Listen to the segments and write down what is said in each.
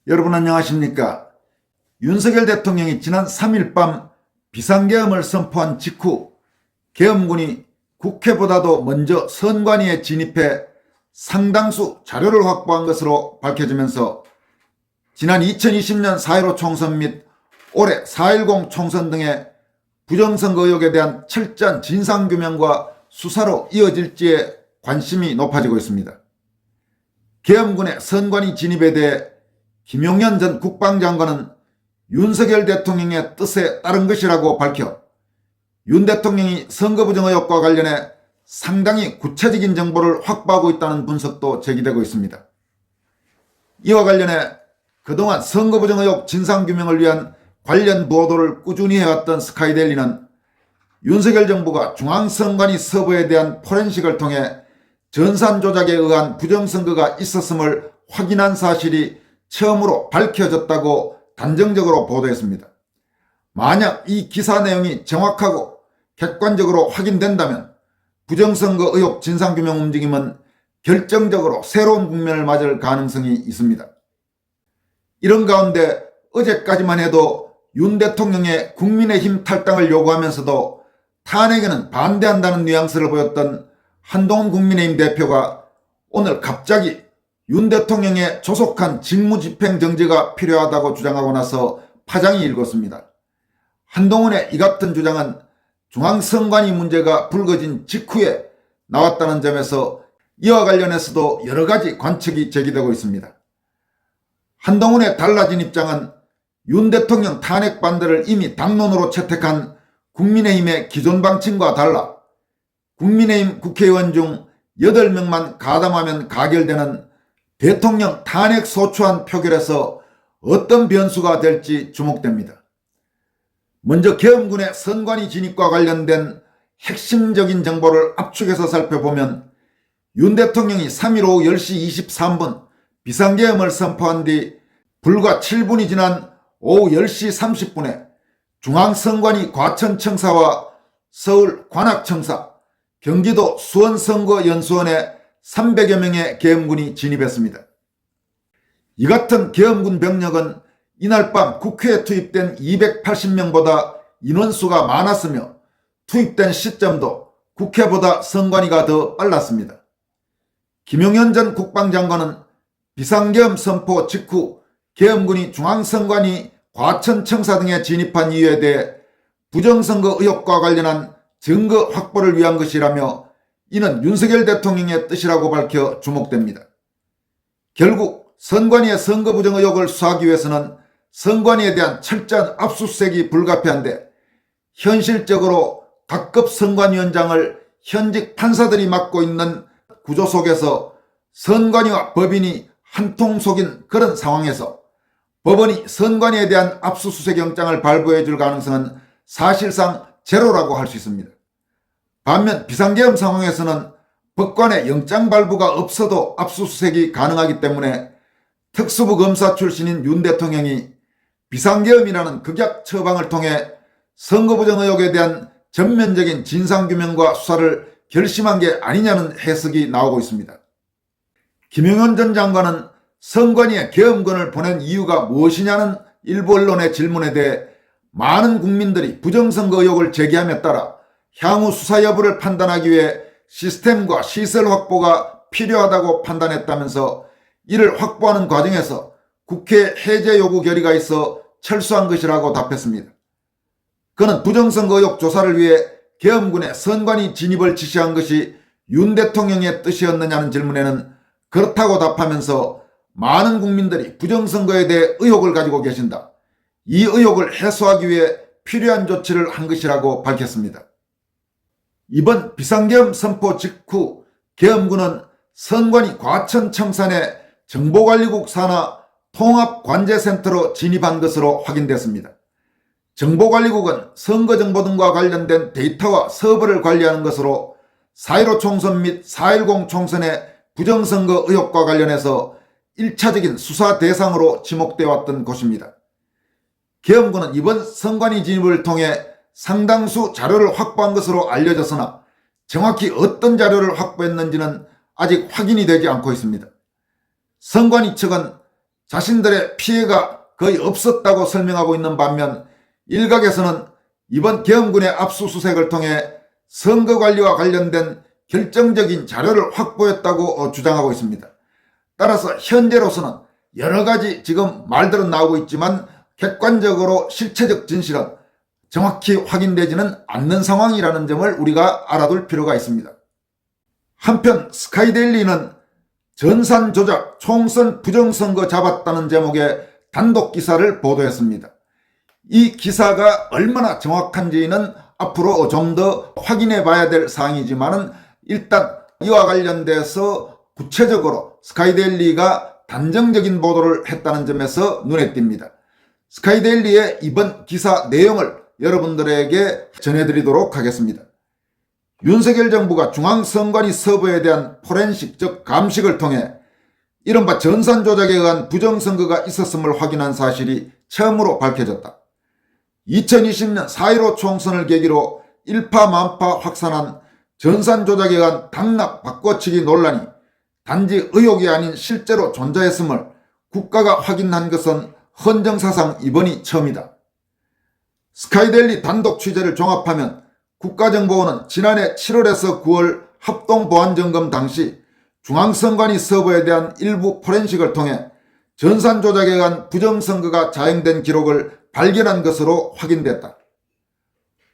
여러분 안녕하십니까? 윤석열 대통령이 지난 3일 밤 비상계엄을 선포한 직후 계엄군이 국회보다도 먼저 선관위에 진입해 상당수 자료를 확보한 것으로 밝혀지면서 지난 2020년 4.15 총선 및 올해 4.10 총선 등의 부정선거 의혹에 대한 철저한 진상규명과 수사로 이어질지에 관심이 높아지고 있습니다. 계엄군의 선관위 진입에 대해 김용현 전 국방장관은 윤석열 대통령의 뜻에 따른 것이라고 밝혀 윤 대통령이 선거 부정 의혹과 관련해 상당히 구체적인 정보를 확보하고 있다는 분석도 제기되고 있습니다. 이와 관련해 그동안 선거 부정 의혹 진상규명을 위한 관련 보도를 꾸준히 해왔던 스카이데일리는 윤석열 정부가 중앙선관위 서버에 대한 포렌식을 통해 전산 조작에 의한 부정선거가 있었음을 확인한 사실이 처음으로 밝혀졌다고 단정적으로 보도했습니다. 만약 이 기사 내용이 정확하고 객관적으로 확인된다면 부정선거 의혹 진상규명 움직임은 결정적으로 새로운 국면을 맞을 가능성이 있습니다. 이런 가운데 어제까지만 해도 윤 대통령의 국민의힘 탈당을 요구하면서도 탄핵에는 반대한다는 뉘앙스를 보였던 한동훈 국민의힘 대표가 오늘 갑자기 윤 대통령의 조속한 직무집행정지가 필요하다고 주장하고 나서 파장이 일궜습니다. 한동훈의 이 같은 주장은 중앙선관위 문제가 불거진 직후에 나왔다는 점에서 이와 관련해서도 여러 가지 관측이 제기되고 있습니다. 한동훈의 달라진 입장은 윤 대통령 탄핵 반대를 이미 당론으로 채택한 국민의힘의 기존 방침과 달라 국민의힘 국회의원 중 8명만 가담하면 가결되는 대통령 탄핵 소추안 표결에서 어떤 변수가 될지 주목됩니다. 먼저 계엄군의 선관위 진입과 관련된 핵심적인 정보를 압축해서 살펴보면 윤 대통령이 3일 오후 10시 23분 비상계엄을 선포한 뒤 불과 7분이 지난 오후 10시 30분에 중앙선관위 과천청사와 서울 관악청사, 경기도 수원선거연수원에 300여 명의 계엄군이 진입했습니다. 이 같은 계엄군 병력은 이날 밤 국회에 투입된 280명보다 인원수가 많았으며 투입된 시점도 국회보다 선관위가 더 빨랐습니다. 김용현 전 국방장관은 비상계엄 선포 직후 계엄군이 중앙선관위 과천청사 등에 진입한 이유에 대해 부정선거 의혹과 관련한 증거 확보를 위한 것이라며 이는 윤석열 대통령의 뜻이라고 밝혀 주목됩니다. 결국 선관위의 선거 부정 의혹을 수사하기 위해서는 선관위에 대한 철저한 압수수색이 불가피한데 현실적으로 각급 선관위원장을 현직 판사들이 맡고 있는 구조 속에서 선관위와 법인이 한통 속인 그런 상황에서 법원이 선관위에 대한 압수수색 영장을 발부해 줄 가능성은 사실상 제로라고 할 수 있습니다. 반면 비상계엄 상황에서는 법관의 영장 발부가 없어도 압수수색이 가능하기 때문에 특수부 검사 출신인 윤 대통령이 비상계엄이라는 극약 처방을 통해 선거 부정 의혹에 대한 전면적인 진상규명과 수사를 결심한 게 아니냐는 해석이 나오고 있습니다. 김용현 전 장관은 선관위에 계엄군을 보낸 이유가 무엇이냐는 일부 언론의 질문에 대해 많은 국민들이 부정선거 의혹을 제기함에 따라 향후 수사 여부를 판단하기 위해 시스템과 시설 확보가 필요하다고 판단했다면서 이를 확보하는 과정에서 국회 해제 요구 결의가 있어 철수한 것이라고 답했습니다. 그는 부정선거 의혹 조사를 위해 계엄군의 선관위 진입을 지시한 것이 윤 대통령의 뜻이었느냐는 질문에는 그렇다고 답하면서 많은 국민들이 부정선거에 대해 의혹을 가지고 계신다. 이 의혹을 해소하기 위해 필요한 조치를 한 것이라고 밝혔습니다. 이번 비상계엄 선포 직후 계엄군은 선관위 과천청사 내 정보관리국 산하 통합관제센터로 진입한 것으로 확인됐습니다. 정보관리국은 선거정보 등과 관련된 데이터와 서버를 관리하는 것으로 4.15 총선 및 4.10 총선의 부정선거 의혹과 관련해서 1차적인 수사 대상으로 지목되어 왔던 곳입니다. 계엄군은 이번 선관위 진입을 통해 상당수 자료를 확보한 것으로 알려졌으나 정확히 어떤 자료를 확보했는지는 아직 확인이 되지 않고 있습니다. 선관위 측은 자신들의 피해가 거의 없었다고 설명하고 있는 반면 일각에서는 이번 계엄군의 압수수색을 통해 선거관리와 관련된 결정적인 자료를 확보했다고 주장하고 있습니다. 따라서 현재로서는 여러 가지 지금 말들은 나오고 있지만 객관적으로 실체적 진실은 정확히 확인되지는 않는 상황이라는 점을 우리가 알아둘 필요가 있습니다. 한편 스카이데일리는 전산 조작, 총선 부정선거 잡았다는 제목의 단독 기사를 보도했습니다. 이 기사가 얼마나 정확한지는 앞으로 좀 더 확인해 봐야 될 사항이지만 일단 이와 관련돼서 구체적으로 스카이데일리가 단정적인 보도를 했다는 점에서 눈에 띕니다. 스카이데일리의 이번 기사 내용을 여러분들에게 전해드리도록 하겠습니다. 윤석열 정부가 중앙선관위 서버에 대한 포렌식 즉 감식을 통해 이른바 전산 조작에 의한 부정선거가 있었음을 확인한 사실이 처음으로 밝혀졌다. 2020년 4.15 총선을 계기로 일파만파 확산한 전산 조작에 의한 당락 바꿔치기 논란이 단지 의혹이 아닌 실제로 존재했음을 국가가 확인한 것은 헌정사상 이번이 처음이다. 스카이데일리 단독 취재를 종합하면 국가정보원은 지난해 7월에서 9월 합동보안점검 당시 중앙선관위 서버에 대한 일부 포렌식을 통해 전산 조작에 의한 부정선거가 자행된 기록을 발견한 것으로 확인됐다.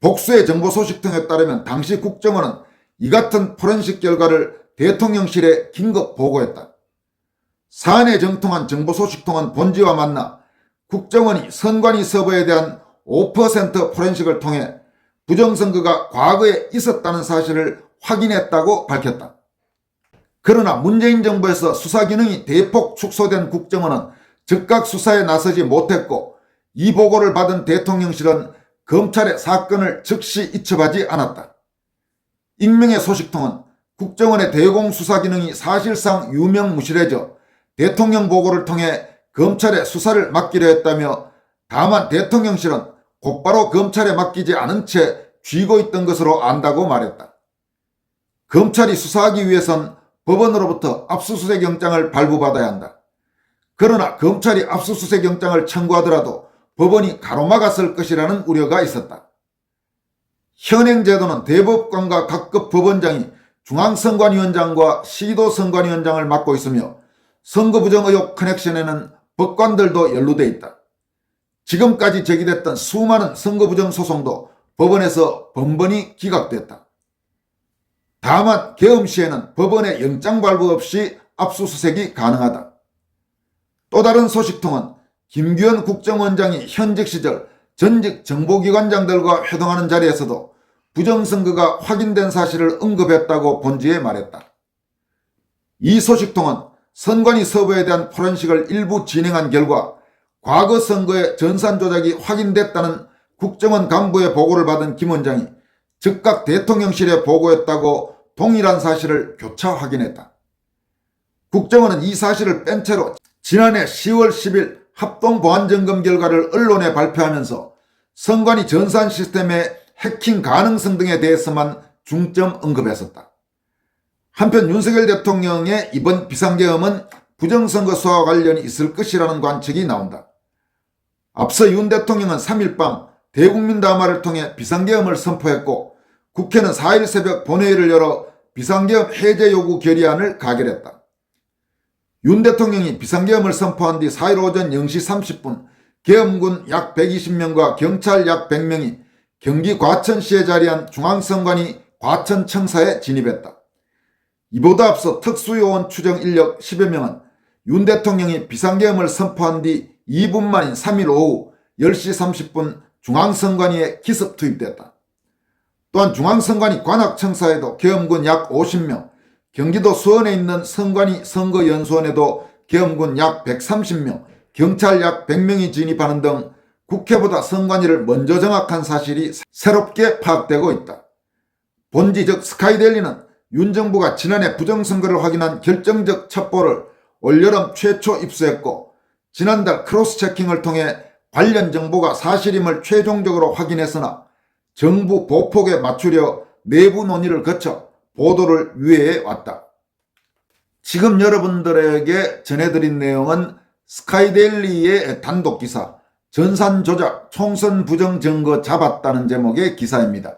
복수의 정보 소식통에 따르면 당시 국정원은 이 같은 포렌식 결과를 대통령실에 긴급 보고했다. 사안에 정통한 정보 소식통은 본지와 만나 국정원이 선관위 서버에 대한 5% 포렌식을 통해 부정선거가 과거에 있었다는 사실을 확인했다고 밝혔다. 그러나 문재인 정부에서 수사기능이 대폭 축소된 국정원은 즉각 수사에 나서지 못했고 이 보고를 받은 대통령실은 검찰의 사건을 즉시 이첩하지 않았다. 익명의 소식통은 국정원의 대공수사기능이 사실상 유명무실해져 대통령 보고를 통해 검찰에 수사를 맡기려 했다며 다만 대통령실은 곧바로 검찰에 맡기지 않은 채 쥐고 있던 것으로 안다고 말했다. 검찰이 수사하기 위해선 법원으로부터 압수수색 영장을 발부받아야 한다. 그러나 검찰이 압수수색 영장을 청구하더라도 법원이 가로막았을 것이라는 우려가 있었다. 현행 제도는 대법관과 각급 법원장이 중앙선관위원장과 시도선관위원장을 맡고 있으며 선거부정 의혹 커넥션에는 법관들도 연루돼 있다. 지금까지 제기됐던 수많은 선거부정 소송도 법원에서 번번이 기각됐다. 다만 계엄 시에는 법원의 영장 발부 없이 압수수색이 가능하다. 또 다른 소식통은 김규현 국정원장이 현직 시절 전직 정보기관장들과 회동하는 자리에서도 부정선거가 확인된 사실을 언급했다고 본지에 말했다. 이 소식통은 선관위 서버에 대한 포렌식을 일부 진행한 결과 과거 선거의 전산 조작이 확인됐다는 국정원 간부의 보고를 받은 김 원장이 즉각 대통령실에 보고했다고 동일한 사실을 교차 확인했다. 국정원은 이 사실을 뺀 채로 지난해 10월 10일 합동보안점검 결과를 언론에 발표하면서 선관위 전산 시스템의 해킹 가능성 등에 대해서만 중점 언급했었다. 한편 윤석열 대통령의 이번 비상계엄은 부정선거 수사와 관련이 있을 것이라는 관측이 나온다. 앞서 윤 대통령은 3일 밤 대국민 담화를 통해 비상계엄을 선포했고 국회는 4일 새벽 본회의를 열어 비상계엄 해제 요구 결의안을 가결했다. 윤 대통령이 비상계엄을 선포한 뒤 4일 오전 0시 30분 계엄군 약 120명과 경찰 약 100명이 경기 과천시에 자리한 중앙선관위 과천청사에 진입했다. 이보다 앞서 특수요원 추정 인력 10여 명은 윤 대통령이 비상계엄을 선포한 뒤 2분 만인 3일 오후 10시 30분 중앙선관위에 기습 투입됐다. 또한 중앙선관위 관악청사에도 계엄군 약 50명, 경기도 수원에 있는 선관위 선거연수원에도 계엄군 약 130명, 경찰 약 100명이 진입하는 등 국회보다 선관위를 먼저 정확한 사실이 새롭게 파악되고 있다. 본지 즉 스카이데일리는 윤 정부가 지난해 부정선거를 확인한 결정적 첩보를 올여름 최초 입수했고 지난달 크로스체킹을 통해 관련 정보가 사실임을 최종적으로 확인했으나 정부 보폭에 맞추려 내부 논의를 거쳐 보도를 유예해 왔다. 지금 여러분들에게 전해드린 내용은 스카이데일리의 단독 기사 전산 조작 총선 부정 증거 잡았다는 제목의 기사입니다.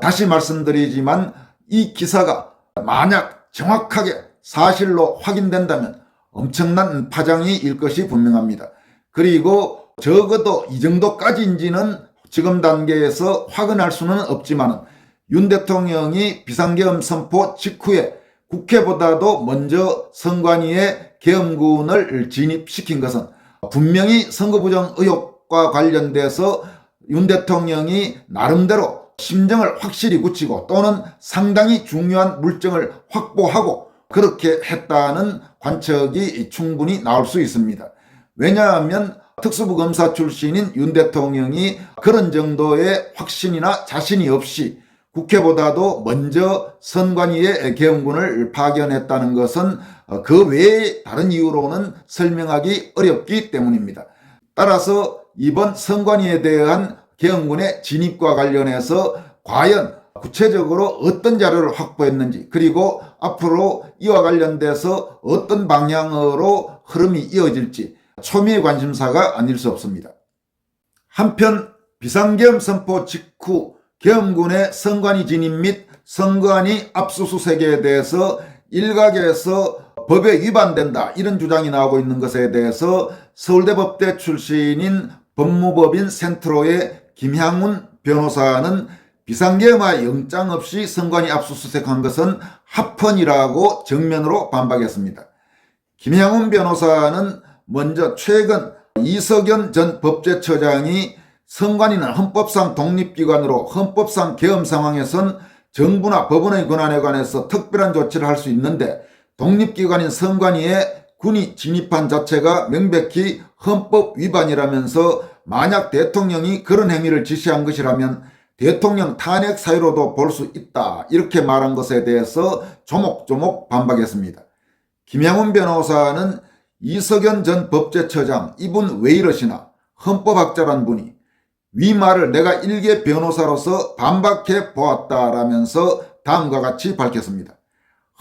다시 말씀드리지만 이 기사가 만약 정확하게 사실로 확인된다면 엄청난 파장이 일 것이 분명합니다. 그리고 적어도 이 정도까지인지는 지금 단계에서 확인할 수는 없지만 윤 대통령이 비상계엄 선포 직후에 국회보다도 먼저 선관위의 계엄군을 진입시킨 것은 분명히 선거부정 의혹과 관련돼서 윤 대통령이 나름대로 심정을 확실히 굳히고 또는 상당히 중요한 물증을 확보하고 그렇게 했다는 관측이 충분히 나올 수 있습니다. 왜냐하면 특수부 검사 출신인 윤 대통령이 그런 정도의 확신이나 자신이 없이 국회보다도 먼저 선관위의 계엄군을 파견했다는 것은 그 외에 다른 이유로는 설명하기 어렵기 때문입니다. 따라서 이번 선관위에 대한 계엄군의 진입과 관련해서 과연 구체적으로 어떤 자료를 확보했는지 그리고 앞으로 이와 관련돼서 어떤 방향으로 흐름이 이어질지 초미의 관심사가 아닐 수 없습니다. 한편 비상계엄 선포 직후 계엄군의 선관위 진입 및 선관위 압수수색에 대해서 일각에서 법에 위반된다 이런 주장이 나오고 있는 것에 대해서 서울대 법대 출신인 법무법인 센트로의 김향훈 변호사는 비상계엄의 영장 없이 선관위 압수수색한 것은 합헌이라고 정면으로 반박했습니다. 김향훈 변호사는 먼저 최근 이석연 전 법제처장이 선관위는 헌법상 독립기관으로 헌법상 계엄 상황에선 정부나 법원의 권한에 관해서 특별한 조치를 할 수 있는데 독립기관인 선관위에 군이 진입한 자체가 명백히 헌법 위반이라면서 만약 대통령이 그런 행위를 지시한 것이라면 대통령 탄핵 사유로도 볼 수 있다 이렇게 말한 것에 대해서 조목조목 반박했습니다. 김향훈 변호사는 이석연 전 법제처장 이분 왜 이러시나 헌법학자란 분이 위 말을 내가 일개 변호사로서 반박해 보았다라면서 다음과 같이 밝혔습니다.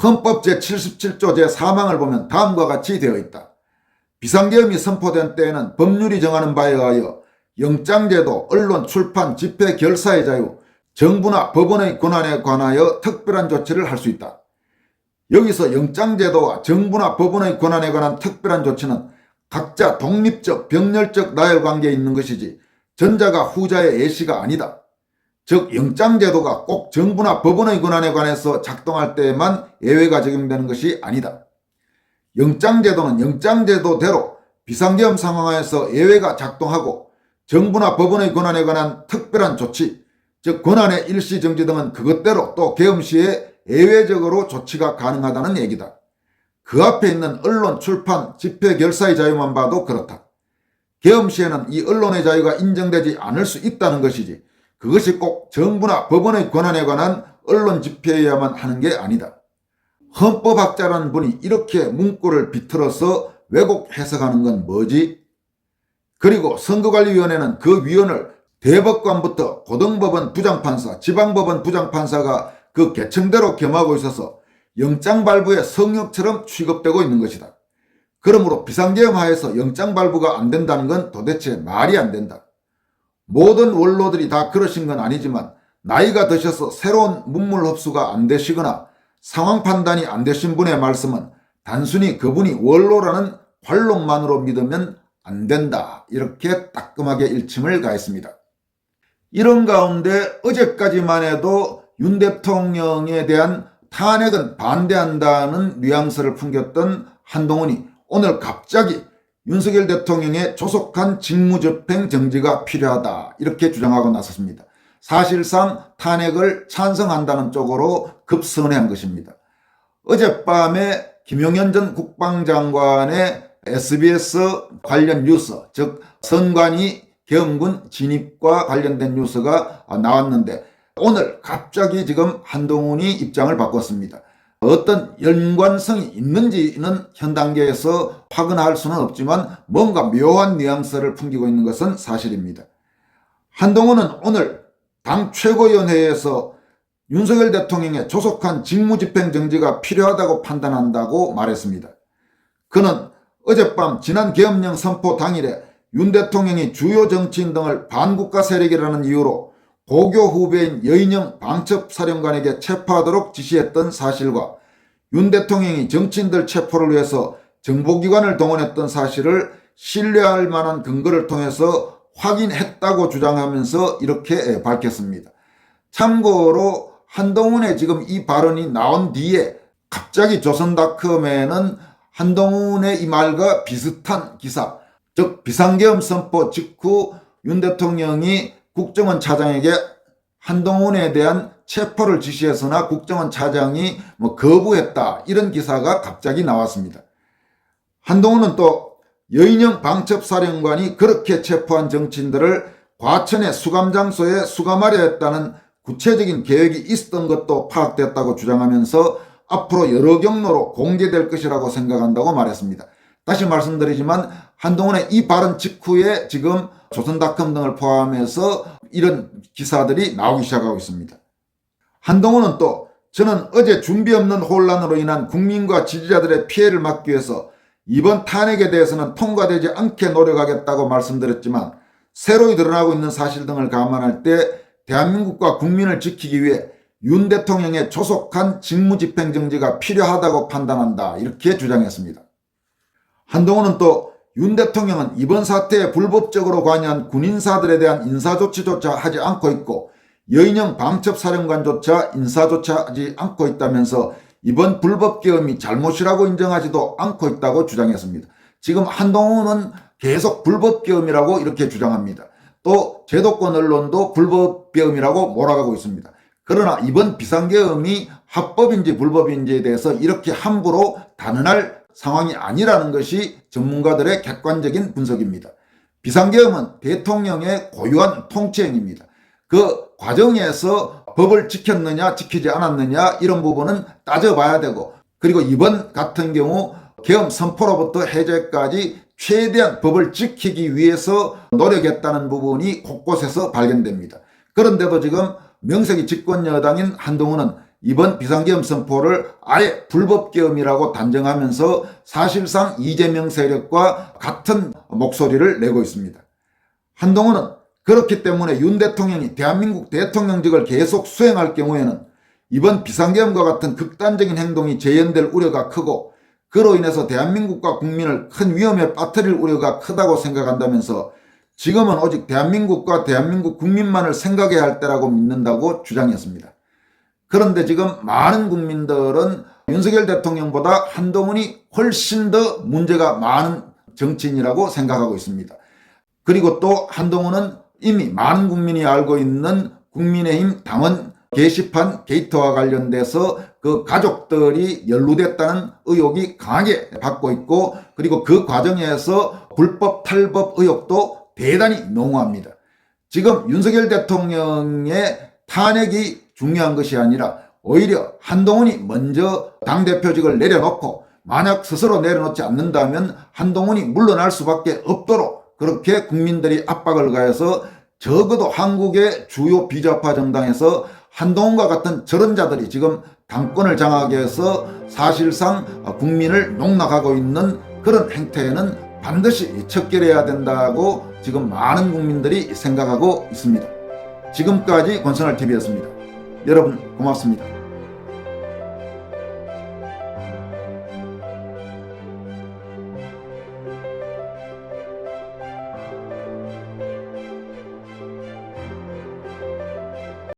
헌법 제77조 제4항을 보면 다음과 같이 되어 있다. 비상계엄이 선포된 때에는 법률이 정하는 바에 의하여 영장제도, 언론, 출판, 집회, 결사의 자유, 정부나 법원의 권한에 관하여 특별한 조치를 할 수 있다. 여기서 영장제도와 정부나 법원의 권한에 관한 특별한 조치는 각자 독립적, 병렬적 나열관계에 있는 것이지 전자가 후자의 예시가 아니다. 즉 영장제도가 꼭 정부나 법원의 권한에 관해서 작동할 때에만 예외가 적용되는 것이 아니다. 영장제도는 영장제도대로 비상계엄 상황에서 예외가 작동하고 정부나 법원의 권한에 관한 특별한 조치, 즉 권한의 일시정지 등은 그것대로 또 계엄 시에 예외적으로 조치가 가능하다는 얘기다. 그 앞에 있는 언론, 출판, 집회, 결사의 자유만 봐도 그렇다. 계엄 시에는 이 언론의 자유가 인정되지 않을 수 있다는 것이지 그것이 꼭 정부나 법원의 권한에 관한 언론 집회여야만 하는 게 아니다. 헌법학자라는 분이 이렇게 문구를 비틀어서 왜곡 해석하는 건 뭐지? 그리고 선거관리위원회는 그 위원을 대법관부터 고등법원 부장판사, 지방법원 부장판사가 그 계층대로 겸하고 있어서 영장 발부의 성역처럼 취급되고 있는 것이다. 그러므로 비상계엄 하에서 영장 발부가 안 된다는 건 도대체 말이 안 된다. 모든 원로들이 다 그러신 건 아니지만 나이가 드셔서 새로운 문물 흡수가 안 되시거나 상황 판단이 안 되신 분의 말씀은 단순히 그분이 원로라는 관록만으로 믿으면 안 된다. 이렇게 따끔하게 일침을 가했습니다. 이런 가운데 어제까지만 해도 윤 대통령에 대한 탄핵은 반대한다는 뉘앙스를 풍겼던 한동훈이 오늘 갑자기 윤석열 대통령의 조속한 직무집행 정지가 필요하다 이렇게 주장하고 나섰습니다. 사실상 탄핵을 찬성한다는 쪽으로 급선회한 것입니다. 어젯밤에 김용현 전 국방장관의 SBS 관련 뉴스, 즉 선관위 계엄군 진입과 관련된 뉴스가 나왔는데 오늘 갑자기 지금 한동훈이 입장을 바꿨습니다. 어떤 연관성이 있는지는 현 단계에서 확인할 수는 없지만 뭔가 묘한 뉘앙스를 풍기고 있는 것은 사실입니다. 한동훈은 오늘 당 최고위원회에서 윤석열 대통령의 조속한 직무집행 정지가 필요하다고 판단한다고 말했습니다. 그는 어젯밤 지난 계엄령 선포 당일에 윤 대통령이 주요 정치인 등을 반국가 세력이라는 이유로 고교 후배인 여인영 방첩사령관에게 체포하도록 지시했던 사실과 윤 대통령이 정치인들 체포를 위해서 정보기관을 동원했던 사실을 신뢰할 만한 근거를 통해서 확인했다고 주장하면서 이렇게 밝혔습니다. 참고로 한동훈의 지금 이 발언이 나온 뒤에 갑자기 조선닷컴에는 한동훈의 이 말과 비슷한 기사, 즉 비상계엄 선포 직후 윤 대통령이 국정원 차장에게 한동훈에 대한 체포를 지시했으나 국정원 차장이 거부했다, 이런 기사가 갑자기 나왔습니다. 한동훈은 또 여인영 방첩사령관이 그렇게 체포한 정치인들을 과천의 수감장소에 수감하려 했다는 구체적인 계획이 있었던 것도 파악됐다고 주장하면서 앞으로 여러 경로로 공개될 것이라고 생각한다고 말했습니다. 다시 말씀드리지만 한동훈의 이 발언 직후에 지금 조선닷컴 등을 포함해서 이런 기사들이 나오기 시작하고 있습니다. 한동훈은 또 저는 어제 준비 없는 혼란으로 인한 국민과 지지자들의 피해를 막기 위해서 이번 탄핵에 대해서는 통과되지 않게 노력하겠다고 말씀드렸지만 새로이 드러나고 있는 사실 등을 감안할 때 대한민국과 국민을 지키기 위해 윤 대통령의 조속한 직무집행정지가 필요하다고 판단한다, 이렇게 주장했습니다. 한동훈은 또 윤 대통령은 이번 사태에 불법적으로 관여한 군인사들에 대한 인사조치조차 하지 않고 있고 여인영 방첩사령관조차 인사조차 하지 않고 있다면서 이번 불법계엄이 잘못이라고 인정하지도 않고 있다고 주장했습니다. 지금 한동훈은 계속 불법계엄이라고 이렇게 주장합니다. 또 제도권 언론도 불법계엄이라고 몰아가고 있습니다. 그러나 이번 비상계엄이 합법인지 불법인지에 대해서 이렇게 함부로 단언할 상황이 아니라는 것이 전문가들의 객관적인 분석입니다. 비상계엄은 대통령의 고유한 통치행위입니다. 그 과정에서 법을 지켰느냐 지키지 않았느냐 이런 부분은 따져봐야 되고, 그리고 이번 같은 경우 계엄 선포로부터 해제까지 최대한 법을 지키기 위해서 노력했다는 부분이 곳곳에서 발견됩니다. 그런데도 지금 명색이 집권여당인 한동훈은 이번 비상계엄 선포를 아예 불법계엄이라고 단정하면서 사실상 이재명 세력과 같은 목소리를 내고 있습니다. 한동훈은 그렇기 때문에 윤 대통령이 대한민국 대통령직을 계속 수행할 경우에는 이번 비상계엄과 같은 극단적인 행동이 재현될 우려가 크고 그로 인해서 대한민국과 국민을 큰 위험에 빠뜨릴 우려가 크다고 생각한다면서 지금은 오직 대한민국과 대한민국 국민만을 생각해야 할 때라고 믿는다고 주장했습니다. 그런데 지금 많은 국민들은 윤석열 대통령보다 한동훈이 훨씬 더 문제가 많은 정치인이라고 생각하고 있습니다. 그리고 또 한동훈은 이미 많은 국민이 알고 있는 국민의힘 당원 게시판 게이트와 관련돼서 그 가족들이 연루됐다는 의혹이 강하게 받고 있고, 그리고 그 과정에서 불법 탈법 의혹도 대단히 농후합니다. 지금 윤석열 대통령의 탄핵이 중요한 것이 아니라 오히려 한동훈이 먼저 당대표직을 내려놓고 만약 스스로 내려놓지 않는다면 한동훈이 물러날 수밖에 없도록 그렇게 국민들이 압박을 가해서 적어도 한국의 주요 비자파 정당에서 한동훈과 같은 저런 자들이 지금 당권을 장악하기 위해서 사실상 국민을 농락하고 있는 그런 행태에는 반드시 척결해야 된다고 지금 많은 국민들이 생각하고 있습니다. 지금까지 권선할TV였습니다. 여러분 고맙습니다.